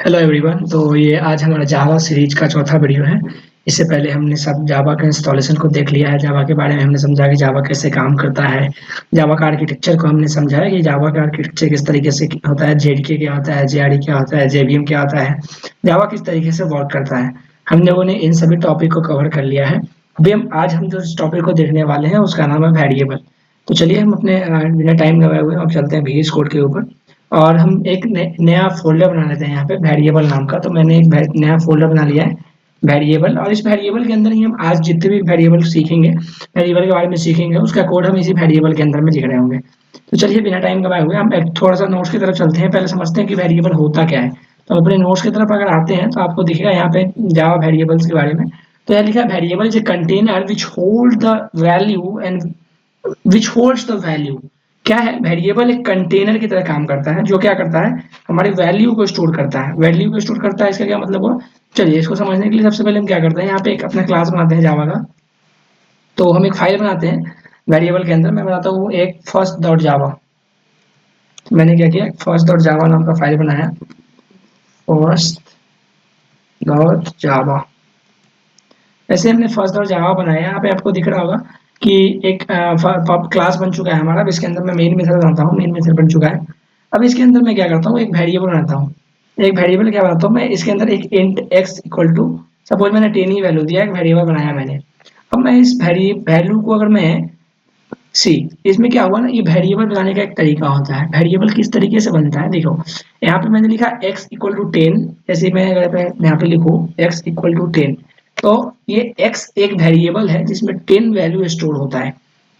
Hello everyone. तो ये आज हमारा जावा सीरीज का चौथा वीडियो है। इससे पहले हमने सब जावा के इंस्टॉलेशन को देख लिया है। जावा के बारे में हमने समझा कि जावा कैसे काम करता है। जावा का आर्किटेक्चर को हमने समझा है कि जावा का आर्किटेक्चर किस तरीके से होता है, जेडीके क्या होता है, जेआरडी क्या होता है, जेवीएम क्या होता है, जावा किस तरीके से वर्क करता है। हम लोगों ने इन सभी टॉपिक को कवर कर लिया है। अभी हम जो टॉपिक को देखने वाले हैं उसका नाम है वेरिएबल। तो चलिए हम अपने बिना टाइम लगाए हुए अब चलते हैं VS कोड के ऊपर। और हम एक नया फ़ोल्डर बना लेते हैं यहाँ पे वेरिएबल नाम का। तो मैंने एक नया फ़ोल्डर बना लिया है वेरिएबल, और इस वेरिएबल के अंदर ही हम आज जितने भी वेरिएबल सीखेंगे, वेरिएबल के बारे में सीखेंगे, उसका कोड हम इसी वेरिएबल के अंदर में लिख रहे होंगे। तो चलिए बिना टाइम गवाए हुए हम एक थोड़ा सा नोट्स की तरफ चलते हैं। पहले समझते हैं कि वेरिएबल होता क्या है। तो अपने नोट्स की तरफ अगर आते हैं तो आपको दिखेगा यहाँ पे जावा वेरिएबल्स के बारे में। तो यहाँ लिखा है variable is a container which hold the value and which holds the value. क्या है, वेरिएबल एक कंटेनर की तरह काम करता है जो क्या करता है, हमारी वैल्यू को स्टोर करता है। वैल्यू को स्टोर करता है, इसका क्या मतलब हुआ। चलिए इसको समझने के लिए सबसे पहले हम क्या करते हैं, यहाँ पे एक अपना क्लास बनाते हैं जावा का। तो हम एक फाइल बनाते हैं वेरिएबल के अंदर। मैं बनाता हूँ एक फर्स्ट डॉट जावा। मैंने क्या किया, फर्स्ट डॉट जावा नाम का फाइल बनाया। फर्स्ट डॉट जावा, ऐसे हमने फर्स्ट डॉट जावा बनाया। यहाँ पे आपको दिख रहा होगा कि एक क्लास बन चुका है हमारा। अब इसके अंदर मैं मेन मेथड बनाता हूँ, मेन मेथड बन चुका है। अब इसके अंदर मैं क्या करता हूँ, एक वेरिएबल बनाता हूँ। एक वेरिएबल क्या बनाता हूँ मैं, इसके अंदर एक int x equal to, suppose मैंने 10 ही वैल्यू दिया, एक वेरिएबल बनाया मैंने। अब मैं इस वैल्यू को अगर मैं सी, इसमें क्या हुआ ना, ये वेरिएबल बनाने का एक तरीका होता है। वेरिएबल किस तरीके से बनता है देखो, यहाँ पे मैंने लिखा x इक्वल टू 10। जैसे मैं अगर मैं यहाँ पे लिखूँ x इक्वल टू 10, तो ये x एक वेरिएबल है जिसमें 10 वैल्यू स्टोर होता है।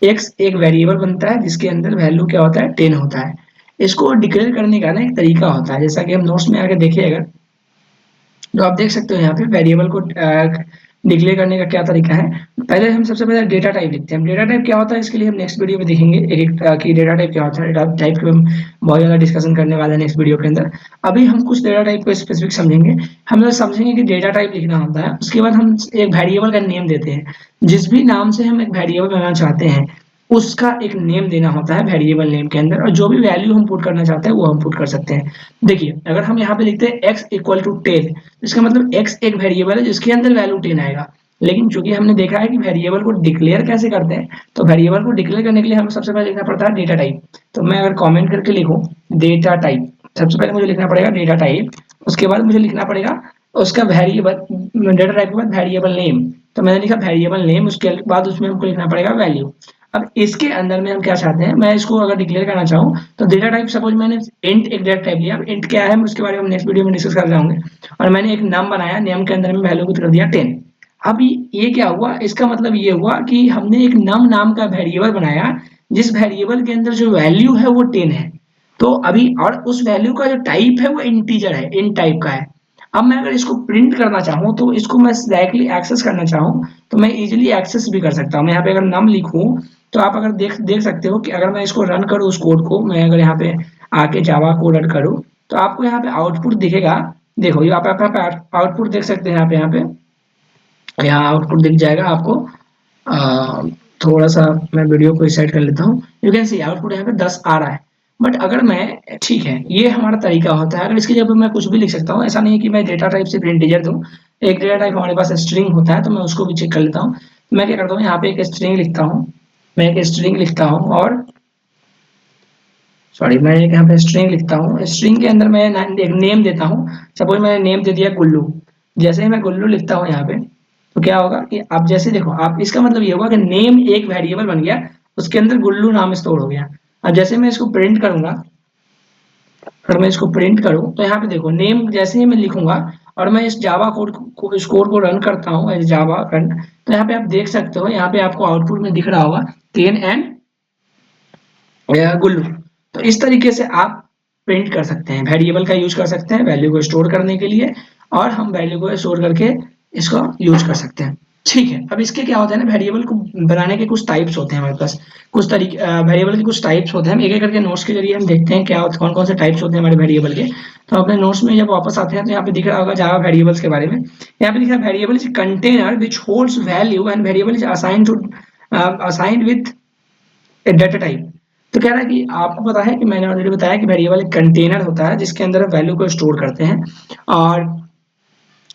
x एक वेरिएबल बनता है जिसके अंदर वैल्यू क्या होता है, 10 होता है। इसको डिक्लेयर करने का ना एक तरीका होता है, जैसा कि हम नोट्स में आगे देखिएगा। तो आप देख सकते हो यहाँ पे वेरिएबल को डिक्लेयर करने का क्या तरीका है। पहले हम सबसे पहले डेटा टाइप लिखते हैं। डेटा टाइप क्या होता है इसके लिए हम नेक्स्ट वीडियो में देखेंगे एक एक कि डेटा टाइप क्या होता है। डेटा टाइप के हम बहुत ज़्यादा डिस्कशन करने वाले हैं नेक्स्ट वीडियो के अंदर। अभी हम कुछ डेटा टाइप को स्पेसिफिक समझेंगे। हम लोग समझेंगे कि डेटा टाइप लिखना होता है, उसके बाद हम एक वेरिएबल का नेम देते हैं। जिस भी नाम से हम एक वेरिएबल बनाना चाहते हैं उसका एक नेम देना होता है वेरिएबल नेम के अंदर, और जो भी वैल्यू हम पुट करना चाहते हैं वो हम पुट कर सकते हैं। देखिए अगर हम यहाँ पे लिखते हैं x इक्वल टू 10, इसका मतलब x एक वेरिएबल है जिसके अंदर वैल्यू 10 आएगा। लेकिन चूंकि हमने देखा है कि वेरिएबल को डिक्लेयर कैसे करते हैं, तो वेरिएबल को डिक्लेयर करने के लिए हमें सबसे पहले लिखना पड़ता है डेटा टाइप। तो मैं अगर कमेंट करके लिखूं डेटा टाइप, सबसे पहले मुझे लिखना पड़ेगा डेटा टाइप। उसके बाद मुझे लिखना पड़ेगा उसका वेरिएबल, डेटा टाइप के बाद वेरिएबल नेम। तो मैंने लिखा वेरिएबल नेम, उसके बाद उसमें हमको लिखना पड़ेगा वैल्यू। अब इसके अंदर में हम क्या चाहते हैं, मैं इसको अगर डिक्लेयर करना चाहूँ तो डेटा टाइप, सपोज मैंने इंट एक डेटा टाइप लिया। अब इंट क्या है उसके बारे में नेक्स्ट वीडियो में डिस्कस कर जाऊंगे। और मैंने एक नाम बनाया, नेम के अंदर में वैल्यू को कर दिया 10। अब ये क्या हुआ, इसका मतलब ये हुआ कि हमने एक नम नाम का वेरिएबल बनाया जिस वेरिएबल के अंदर जो वैल्यू है वो 10 है। तो अभी और उस वैल्यू का जो टाइप है वो इंटीजर है, इन टाइप का है। अब मैं अगर इसको प्रिंट करना चाहूँ, तो इसको मैं डायरेक्टली एक्सेस करना चाहूँ तो मैं इजीली एक्सेस भी कर सकता हूँ। मैं यहाँ पे अगर नम लिखूँ, तो आप अगर देख सकते हो कि अगर मैं इसको रन करूँ उस कोड को, मैं अगर यहाँ पे आके जावा को रन करूँ तो आपको यहाँ पे आउटपुट दिखेगा। देखो ये आप यहाँ पे आउटपुट देख सकते हैं। यहाँ आउटपुट दिख जाएगा आपको। अ, थोड़ा सा मैं वीडियो को सेट कर लेता हूँ। यू कैन सी आउटपुट यहाँ पे 10 आ रहा है। बट अगर मैं, ठीक है, ये हमारा तरीका होता है। अगर इसकी जगह पे मैं कुछ भी लिख सकता हूँ, ऐसा नहीं है कि मैं डेटा टाइप सिर्फ इंटीजर दूँ। एक डेटा टाइप हमारे पास स्ट्रिंग होता है, तो मैं उसको भी चेक कर लेता हूँ। मैं क्या करता हूँ, यहाँ पे एक स्ट्रिंग लिखता हूँ। मैं एक स्ट्रिंग लिखता हूँ और सॉरी, मैं एक यहाँ पे स्ट्रिंग लिखता हूँ। स्ट्रिंग के अंदर मैं एक नेम देता हूँ। सपोज मैंने नेम दे दिया गुल्लू। जैसे ही मैं गुल्लू लिखता हूँ यहाँ पे, तो क्या होगा कि आप जैसे देखो, आप इसका मतलब ये होगा कि नेम एक वेरिएबल बन गया, उसके अंदर गुल्लू नाम स्टोर हो गया। अब जैसे मैं इसको प्रिंट करूंगा, अगर मैं इसको प्रिंट करूं तो यहाँ पे देखो नेम जैसे ही मैं लिखूंगा और मैं इस जावा कोड को इस कोड को रन करता हूँ एज जावा रन, तो यहाँ पे आप देख सकते हो, यहाँ पे आपको आउटपुट में दिख रहा होगा 10 एंड गुल्लू। तो इस तरीके से आप प्रिंट कर सकते हैं, वेरिएबल का यूज कर सकते हैं वैल्यू को स्टोर करने के लिए, और हम वैल्यू को स्टोर करके इसको यूज कर सकते हैं। ठीक है, अब इसके क्या होता है ना, वेरिएबल को बनाने के कुछ टाइप्स होते हैं हमारे पास। कुछ तरीके वेरिएबल के कुछ टाइप्स होते हैं, हम एक एक करके नोट्स के जरिए हम देखते हैं क्या कौन कौन से टाइप्स होते हैं हमारे वेरिएबल के। तो अपने नोट्स में जब वापस आते हैं तो यहाँ पे दिख रहा होगा जावा वेरिएबल्स के बारे में। यहाँ पे लिखा है variable is container which holds value and variable is assigned with a data type. तो कह रहा है कि आपको पता है कि मैंने ऑलरेडी बताया कि वेरिएबल एक कंटेनर होता है जिसके अंदर वैल्यू को स्टोर करते हैं, और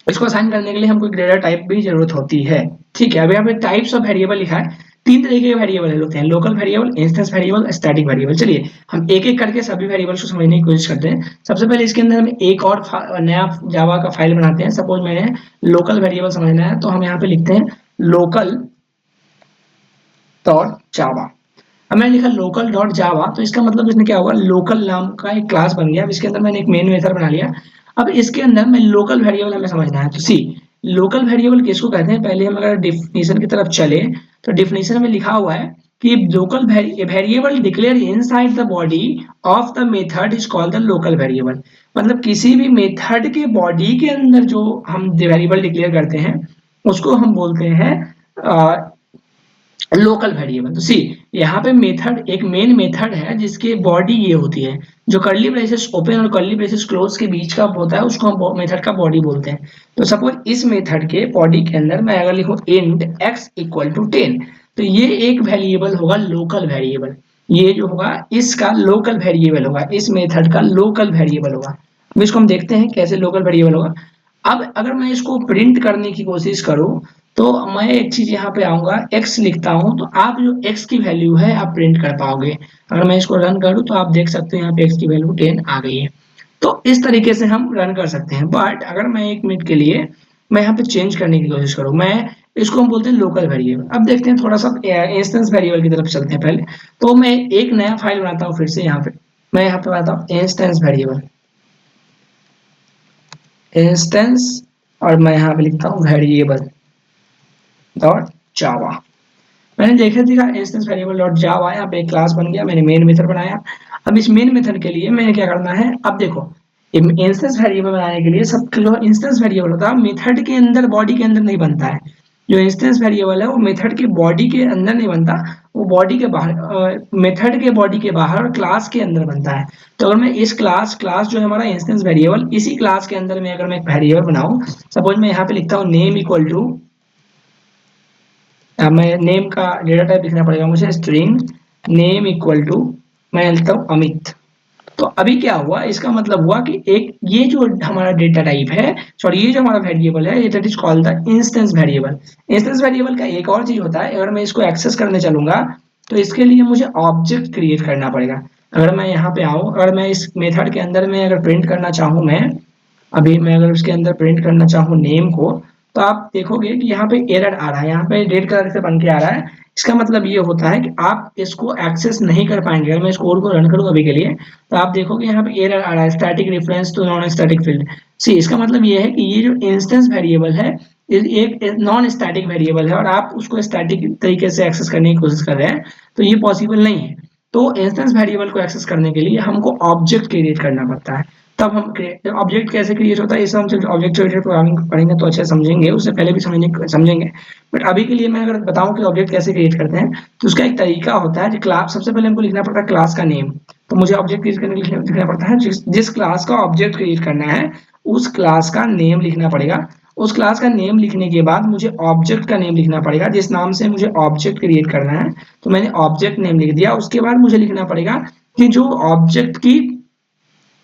इसको असाइन करने के लिए हमको एक डेटा टाइप की जरूरत होती है। ठीक है, अभी यहाँ पे टाइप्स ऑफ वेरिएबल लिखा है, तीन तरीके के वेरिएबल होते हैं, local variable, instance variable, static variable. चलिए हम एक एक करके सभी वेरिएबल्स को समझने की कोशिश करते हैं। सबसे पहले इसके अंदर हम एक और नया जावा का फाइल बनाते हैं। सपोज मैंने लोकल वेरिएबल समझना है, तो हम यहाँ पे लिखते हैं लोकल डॉट जावा। अब मैंने लिखा लोकल डॉट जावा, तो इसका मतलब इसमें क्या होगा, लोकल नाम का एक क्लास बन गया। अब इसके अंदर मैंने एक मेन मेथड बना लिया। अब इसके अंदर मैं लोकल वेरिएबल हमें समझना है, तो सी लोकल वेरिएबल किसको कहते हैं, पहले हम अगर डिफिनीशन की तरफ चले तो डिफिनीशन में लिखा हुआ है कि local variable declare inside the body of the method is called the local variable. मतलब किसी भी मेथड के बॉडी के अंदर जो हम वेरिएबल डिक्लेयर करते हैं उसको हम बोलते हैं लोकल वेरिएबल। तो सी यहाँ पे मेथड, एक मेन मेथड है जिसकी बॉडी ये होती है, जो कर्ली ब्रेसेस ओपन और कर्ली ब्रेसेस क्लोज के बीच का होता है उसको हम मेथड का बॉडी बोलते हैं। तो सपोज इस मेथड के बॉडी के अंदर मैं अगर लिखूं इंट x इक्वल टू 10, तो ये एक वेरिएबल होगा लोकल वेरिएबल। ये जो होगा इसका लोकल वेरिएबल होगा, इस मेथड का लोकल वेरिएबल होगा। अब इसको हम देखते हैं कैसे लोकल वेरिएबल होगा। अब अगर मैं इसको प्रिंट करने की कोशिश करूं, तो मैं एक चीज यहाँ पे आऊंगा, x लिखता हूं, तो आप जो x की वैल्यू है आप प्रिंट कर पाओगे। अगर मैं इसको रन करूं तो आप देख सकते हैं यहाँ पे x की वैल्यू 10 आ गई है। तो इस तरीके से हम रन कर सकते हैं। बट अगर मैं 1 मिनट के लिए मैं यहाँ पे चेंज करने की कोशिश करूँ, मैं इसको हम बोलते हैं लोकल वेरिएबल। अब देखते हैं थोड़ा सा इंस्टेंस वेरिएबल की तरफ चलते हैं पहले। तो मैं एक नया फाइल बनाता हूँ, फिर से यहाँ पे मैं यहाँ पे बनाता हूँ इंस्टेंस वेरिएबल, इंस्टेंस, और मैं यहाँ पे लिखता हूँ वेरिएबल डॉट जावा। मैंने देखा इंस्टेंस वेरिएबल डॉट जावा, यहाँ पे एक क्लास बन गया, मैंने मेन मेथड बनाया। अब इस मेन मेथड के लिए मैंने क्या करना है, अब देखो इंस्टेंस वेरिएबल बनाने के लिए सब जो इंस्टेंस वेरिएबल होता है मेथड के अंदर बॉडी के अंदर नहीं बनता है। जो इंस्टेंस वेरिएबल है वो मेथड के बॉडी के अंदर नहीं बनता, वो बॉडी के बाहर, मेथड के बॉडी के बाहर और क्लास के अंदर बनता है। तो अगर मैं इस क्लास क्लास जो है हमारा इंस्टेंस वेरिएबल, इसी क्लास के अंदर में अगर मैं एक वेरिएबल बनाऊं, सपोज मैं यहाँ पे लिखता हूँ नेम इक्वल टू, मैं नेम का डेटा टाइप लिखना पड़ेगा मुझे, स्ट्रिंग नेम इक्वल टू, मैं लिखता हूँ अमित। तो अभी क्या हुआ, इसका मतलब हुआ कि एक ये जो हमारा डेटा टाइप है, सॉरी ये जो हमारा वेरिएबल है, ये that is called the instance variable. Instance variable का एक और चीज होता है, अगर मैं इसको एक्सेस करने चलूंगा तो इसके लिए मुझे ऑब्जेक्ट क्रिएट करना पड़ेगा। अगर मैं यहाँ पे आऊँ, अगर मैं इस मेथड के अंदर में अगर प्रिंट करना चाहूँ, मैं अभी मैं अगर उसके अंदर प्रिंट करना चाहूँ नेम को, तो आप देखोगे कि यहाँ पे एरर आ रहा है, यहाँ पे रेड कलर से बन के आ रहा है। इसका मतलब ये होता है कि आप इसको एक्सेस नहीं कर पाएंगे। अगर मैं इस कोड को रन करूँ अभी के लिए, तो आप देखोगे यहाँ पे एरर आ रहा है, static reference to non static field. See इसका मतलब ये है कि ये जो इंस्टेंस वेरिएबल है एक नॉन स्टैटिक वेरिएबल है, और आप उसको स्टैटिक तरीके से एक्सेस करने की कोशिश कर रहे हैं, तो ये पॉसिबल नहीं है। तो इंस्टेंस वेरिएबल को एक्सेस करने के लिए हमको ऑब्जेक्ट क्रिएट करना पड़ता है। तब हम ऑब्जेक्ट कैसे क्रिएट होता है, ये सब हम ऑब्जेक्ट ओरिएंटेड प्रोग्रामिंग पढ़ेंगे तो अच्छे समझेंगे, उससे पहले भी समझेंगे। बट अभी के लिए मैं अगर बताऊं कि ऑब्जेक्ट कैसे क्रिएट करते हैं, तो उसका एक तरीका होता है। क्लास, सबसे पहले हमको लिखना पड़ता है क्लास का नेम। तो मुझे ऑब्जेक्ट क्रिएट करने के लिए लिखना पड़ता है जिस क्लास का ऑब्जेक्ट क्रिएट करना है उस क्लास का नेम लिखना पड़ेगा। उस क्लास का नेम लिखने के बाद मुझे ऑब्जेक्ट का नेम लिखना पड़ेगा जिस नाम से मुझे ऑब्जेक्ट क्रिएट करना है। तो मैंने ऑब्जेक्ट नेम लिख दिया, उसके बाद मुझे लिखना पड़ेगा कि जो ऑब्जेक्ट की,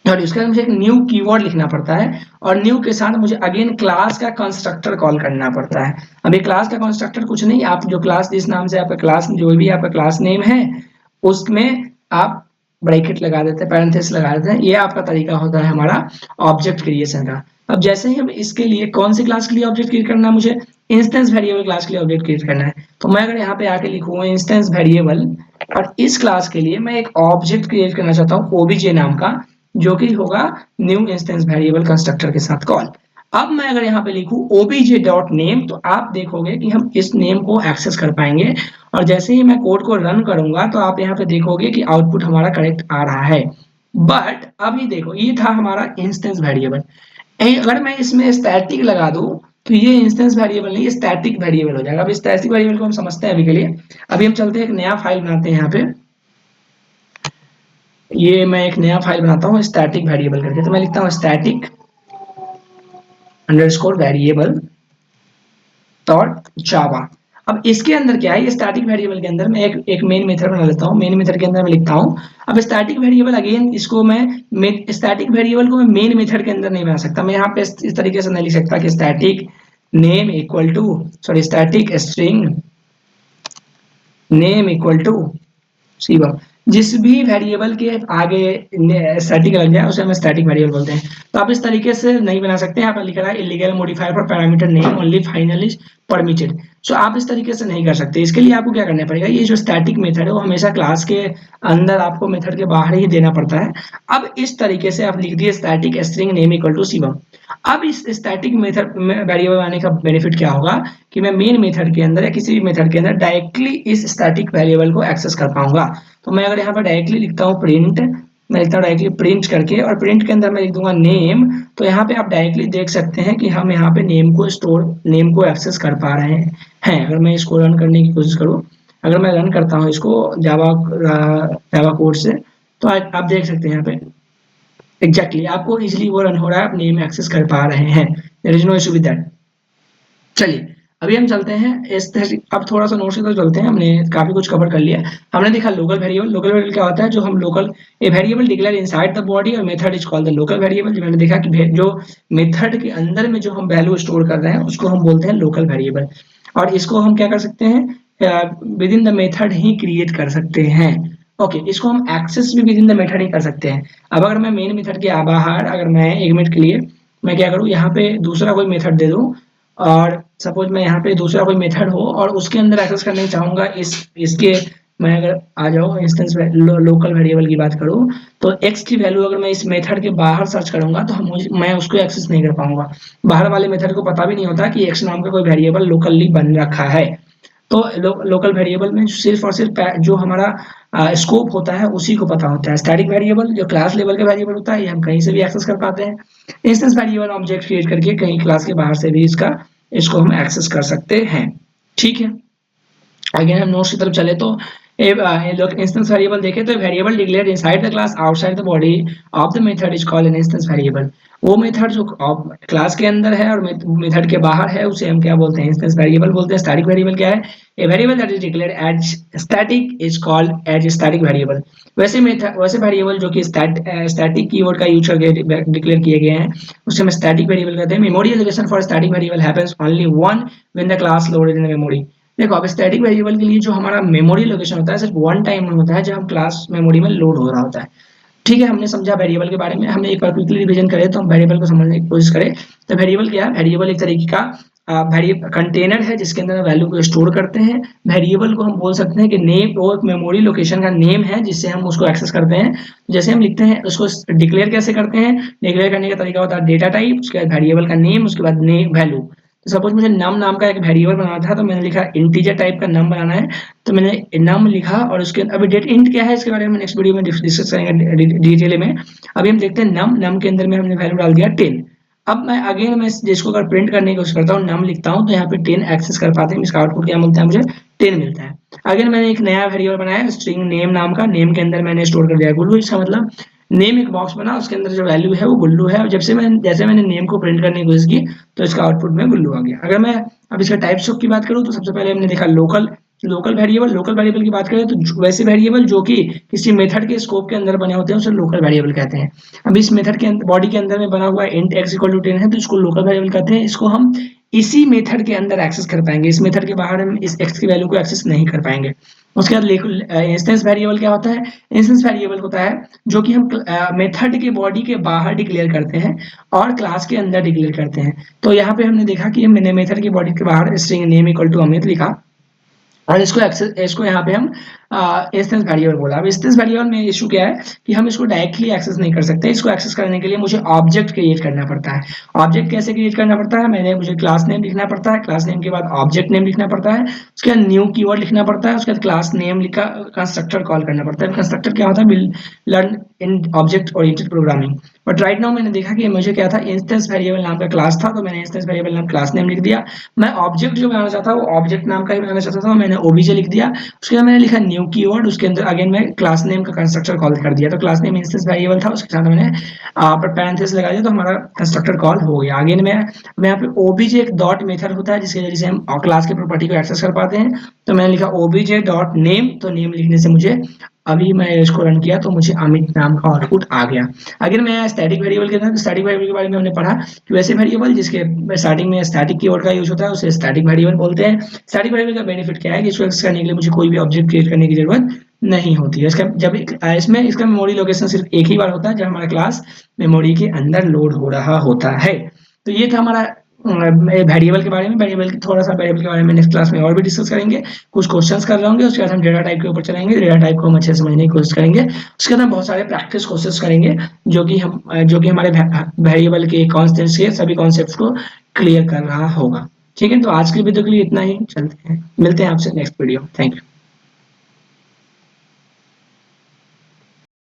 और इसके बाद मुझे एक न्यू कीवर्ड लिखना पड़ता है, और न्यू के साथ मुझे अगेन क्लास का कंस्ट्रक्टर कॉल करना पड़ता है। अभी क्लास का कंस्ट्रक्टर कुछ नहीं, आप जो क्लास जिस नाम से आपका क्लास जो भी आपका क्लास नेम है उसमें आप ब्रैकेट लगा देते हैं, पैरेंथेसिस लगा देते हैं। ये आपका तरीका होता है हमारा ऑब्जेक्ट क्रिएशन का। अब जैसे ही हम इसके लिए कौन सी क्लास के लिए ऑब्जेक्ट क्रिएट करना है, मुझे इंस्टेंस वेरिएबल क्लास के लिए ऑब्जेक्ट क्रिएट करना है। तो मैं अगर यहाँ पे आके लिखूँ इंस्टेंस वेरिएबल, और इस क्लास के लिए मैं एक ऑब्जेक्ट क्रिएट करना चाहता हूँ ओबीजे नाम का, जो कि होगा न्यू इंस्टेंस वेरिएबल कंस्ट्रक्टर के साथ कॉल। अब मैं अगर यहाँ पे लिखूं obj डॉट नेम, तो आप देखोगे कि हम इस नेम को एक्सेस कर पाएंगे, और जैसे ही मैं कोड को रन करूंगा तो आप यहाँ पे देखोगे कि आउटपुट हमारा करेक्ट आ रहा है। बट अभी देखो, ये था हमारा इंस्टेंस वेरिएबल। अगर मैं इसमें स्टैटिक लगा दूं तो ये इंस्टेंस वेरिएबल नहीं, स्टैटिक वेरिएबल हो जाएगा। अब स्टैटिक वेरिएबल को हम समझते हैं अभी के लिए। अभी हम चलते हैं, एक नया फाइल बनाते हैं यहाँ पे। ये मैं एक नया फाइल बनाता हूँ स्टैटिक वेरिएबल करके, तो मैं लिखता हूँ स्टैटिक अंडरस्कोर वेरिएबल डॉट जावा। अब इसके अंदर क्या है, स्टैटिक वेरिएबल के अंदर मैं एक मेन मेथड बना लेता हूँ। मेन मेथड के अंदर मैं लिखता हूँ, अब स्टैटिक वेरिएबल अगेन इसको मैं स्टैटिक वेरिएबल को मैं मेन मेथड के अंदर नहीं बना सकता। मैं यहाँ पे इस तरीके से नहीं लिख सकता कि static name equal to, sorry, static string name equal to Shivam. जिस भी वेरिएबल के आगे स्टैटिक लग जाए उसे हम स्टैटिक वेरिएबल बोलते हैं। तो आप इस तरीके से नहीं बना सकते। यहाँ पर लिख रहा है illegal modifier for parameter name only final is permitted. So आप इस तरीके से नहीं कर सकते। इसके लिए आपको क्या करना पड़ेगा, ये जो स्टैटिक मेथड है वो हमेशा क्लास के अंदर आपको मेथड के बाहर ही देना पड़ता है। अब इस तरीके से आप लिख दिए static string name equal to Shivam. अब इस स्टैटिक मेथड वेरिएबल आने का बेनिफिट क्या होगा कि मैं मेन मेथड के अंदर या किसी भी मेथड के अंदर डायरेक्टली इस स्टैटिक वेरिएबल को एक्सेस कर पाऊंगा। तो मैं अगर यहाँ पर डायरेक्टली लिखता हूँ प्रिंट, मैं लिखता हूँ डायरेक्टली प्रिंट करके, और प्रिंट के अंदर मैं लिख दूंगा नेम, तो यहाँ पे आप डायरेक्टली देख सकते हैं कि हम यहाँ पे नेम को एक्सेस कर पा रहे हैं। अगर मैं इसको रन करने की कोशिश करूँ, अगर मैं रन करता हूँ इसको जावा कोड से, तो आप देख सकते हैं यहाँ पे एग्जैक्टली आपको इजिली वो रन हो रहा है, आप नेम एक्सेस कर पा रहे हैं। There is no issue with that. चलिए अभी हम चलते हैं अब थोड़ा सा नोट्स की तरफ चलते हैं। हमने काफी कुछ कवर कर लिया। हमने देखा लोकल वेरिएबल। लोकल वेरिएबल क्या होता है, जो हम local a variable declare inside the body of method is called the local variable. जो मैंने देखा कि जो मेथड के अंदर में जो हम वैल्यू स्टोर कर रहे हैं उसको हम बोलते हैं लोकल वेरिएबल। और इसको हम क्या कर सकते हैं, with in the method he create कर सकते हैं। ओके, इसको हम एक्सेस भी विद इन द मेथड ही कर सकते हैं। अब अगर मैं मेन मेथड के बाहर, अगर मैं 1 मिनट के लिए मैं क्या करूँ, यहाँ पे दूसरा कोई मेथड दे दूँ, और सपोज मैं यहाँ पे दूसरा कोई मेथड हो और उसके अंदर एक्सेस करना चाहूंगा इसके, मैं अगर आ जाऊँ इंस्टेंस लोकल वेरिएबल की बात करूँ, तो एक्स की वैल्यू अगर मैं इस मेथड के बाहर सर्च करूंगा तो मैं उसको एक्सेस नहीं कर पाऊंगा। बाहर वाले मेथड को पता भी नहीं होता कि एक्स नाम का कोई वेरिएबल लोकली बन रखा है। तो लोकल वेरिएबल में सिर्फ और सिर्फ जो हमारा स्कोप होता है उसी को पता होता है। स्टैटिक वेरिएबल जो क्लास लेवल का वेरिएबल होता है ये हम कहीं से भी एक्सेस कर पाते हैं। इंस्टेंस वेरिएबल ऑब्जेक्ट क्रिएट करके कहीं क्लास के बाहर से भी इसको हम एक्सेस कर सकते हैं। ठीक है, अगेन हम नोट्स की तरफ चले तो इंस्टेंस वेरिएबल देखे तो variable declared inside the class outside the body of the method is called an instance variable. वो मेथड जो क्लास के अंदर है और मेथड के बाहर है उसे हम क्या बोलते हैं, इंस्टेंस वेरिएबल बोलते हैं। स्टैटिक वेरिएबल क्या है, a variable that is declared as static is called as static variable. वैसे वेरिएबल जो कि स्टैटिक कीवर्ड का यूज करके डिक्लेयर किए गए हैं उसे हम स्टैटिक वेरिएबल कहते हैं। Memory allocation for static variable happens only one when the class loaded in the memory. देखो अब स्टैटिक वेरिएबल के लिए जो हमारा मेमोरी लोकेशन होता है सिर्फ वन टाइम में होता है जब हम क्लास मेमोरी में लोड हो रहा होता है। ठीक है, हमने समझा वेरिएबल के बारे में। हमने एक बार क्विकली रिवीजन करें तो हम वेरिएबल को समझने की कोशिश करें। तो वेरिएबल क्या है, वेरिएबल एक तरीके का कंटेनर है जिसके अंदर वैल्यू को स्टोर करते हैं। वेरिएबल को हम बोल सकते हैं कि नेम, वो एक मेमोरी लोकेशन का नेम है जिससे हम उसको एक्सेस करते हैं। जैसे हम लिखते हैं उसको डिक्लेयर कैसे करते हैं, डिक्लेयर करने का तरीका होता है डेटा टाइप, उसके बाद वेरिएबल का नेम, उसके बाद नेम वैल्यू। तो सपोज मुझे नम नाम का एक वेरिएबल बनाना था तो मैंने लिखा इंटीजर टाइप का नम बनाना है, तो मैंने नम लिखा और उसके अभी डेट इंट क्या है इसके बारे में नेक्स्ट वीडियो में डिस्कस करेंगे डिटेल में। अभी हम देखते हैं नम के अंदर में हमने वैल्यू डाल दिया 10। अब मैं अगेन मैं जिसको अगर प्रिंट करने की कोशिश करता हूँ नम लिखता हूँ तो यहाँ पे 10 एक्सेस कर पाते हैं। इसका आउटपुट क्या मिलता है, मुझे 10 मिलता है। अगेन मैंने एक नया वेरिएबल बनाया स्ट्रिंग नेम नाम का, नेम के अंदर मैंने स्टोर कर दिया गुल्लू। इसका मतलब नेम एक बॉक्स बना, उसके अंदर जो वैल्यू है वो गुल्लू है, और जैसे मैंने नेम को प्रिंट करने की कोशिश की तो इसका आउटपुट में गुल्लू आ गया। अगर मैं अब इसका टाइप्स ऑफ की बात करूँ तो सबसे पहले हमने देखा लोकल वेरिएबल की बात करें तो वैसे वेरिएबल जो कि किसी मेथड के स्कोप के अंदर बने होते हैं उसे लोकल वेरिएबल कहते हैं। अब इस मेथड के बॉडी के अंदर में बना हुआ इंट x इक्वल टू 10 है तो इसको लोकल वेरिएबल कहते हैं। इसको हम इसी मेथड के अंदर एक्सेस कर पाएंगे, इस मेथड के बाहर हम इस x की वैल्यू को एक्सेस नहीं कर पाएंगे। उसके बाद इंस्टेंस वेरिएबल क्या होता है, इंस्टेंस वेरिएबल होता है जो कि हम मेथड के बॉडी के बाहर डिक्लेयर करते हैं और क्लास के अंदर डिक्लेयर करते हैं। तो यहाँ पे हमने देखा कि मैंने मेथड की बॉडी के बाहर string name equal to Amit लिखा और इसको यहाँ पे हम इंस्टेंस वेरिएबल बोला। अब इंस्टेंस वेरिएबल में इशू क्या है कि हम इसको डायरेक्टली एक्सेस नहीं कर सकते। इसको एक्सेस करने के लिए मुझे ऑब्जेक्ट क्रिएट करना पड़ता है। ऑब्जेक्ट कैसे क्रिएट करना पड़ता है, मुझे क्लास नेम लिखना पड़ता है, क्लास नेम के बाद ऑब्जेक्ट नेम लिखना पड़ता है, उसके बाद न्यू कीवर्ड लिखना पड़ता है, उसके बाद क्लास नेम लिखा कंस्ट्रक्टर कॉल करना पड़ता है। कंस्ट्रक्टर क्या होता है, learn in object oriented programming. But right now मैंने देखा कि मुझे क्या था, इंस्टेंस वेरिएबल नाम का क्लास था, तो मैंने इंस्टेंस वेरिएबल नाम क्लास नेम लिख दिया। मैं ऑब्जेक्ट जो बनाना चाहता वो ऑब्जेक्ट नाम का ही बनाना चाहता था, मैंने ओबीजे लिख दिया। उसके बाद मैंने लिखा न्यू कीवर्ड, उसके अंदर अगेन मैं क्लास नेम का कंस्ट्रक्टर कॉल कर दिया। तो क्लास नेम इंस्टेंस वेरिएबल था, उसके साथ मैंने पैरेंथेसिस लगा दिया, तो हमारा कंस्ट्रक्टर कॉल हो गया। अगेन मैं यहाँ पे ओबीजे एक डॉट मेथड होता है जिसके जरिए से हम क्लास के प्रॉपर्टी को एक्सेस कर पाते हैं। तो मैंने लिखा ओबीजे डॉट नेम, तो नेम लिखने से मुझे अभी मैं इसको रन किया तो मुझे अमित नाम का आउटपुट आ गया। अगर मैं स्टैटिक वेरिएबल के अंदर, स्टैटिक वेरिएबल के बारे में हमने पढ़ा कि वैसे वेरिएबल जिसके स्टार्टिंग में स्टैटिक कीवर्ड का यूज होता है उसे स्टैटिक वेरिएबल बोलते हैं। स्टैटिक वेरिएबल का बेनिफिट क्या है कि इसको एक्सेस करने के लिए मुझे कोई भी ऑब्जेक्ट क्रिएट करने की जरूरत नहीं होती है। इसका जब इसमें इसका मेमोरी लोकेशन सिर्फ एक ही बार होता है जब हमारा क्लास मेमोरी के अंदर लोड हो रहा होता है। तो ये था हमारा वेरिएबल के बारे में। वेरिएबल थोड़ा सा वेरिएबल के बारे में नेक्स्ट क्लास में और भी डिस्कस करेंगे, कुछ क्वेश्चंस कर रहे होंगे, उसके बाद हम डेटा टाइप के ऊपर चलेंगे, डेटा टाइप को हम अच्छे से समझने की कोशिश करेंगे। उसके बाद हम बहुत सारे प्रैक्टिस कोशिश करेंगे जो कि हमारे वेरिएबल के कॉन्सेप्ट्स के सभी कॉन्सेप्ट्स को क्लियर कर रहा होगा। ठीक है, तो आज की वीडियो के लिए इतना ही, चलते हैं, मिलते हैं आपसे नेक्स्ट वीडियो। Thank you.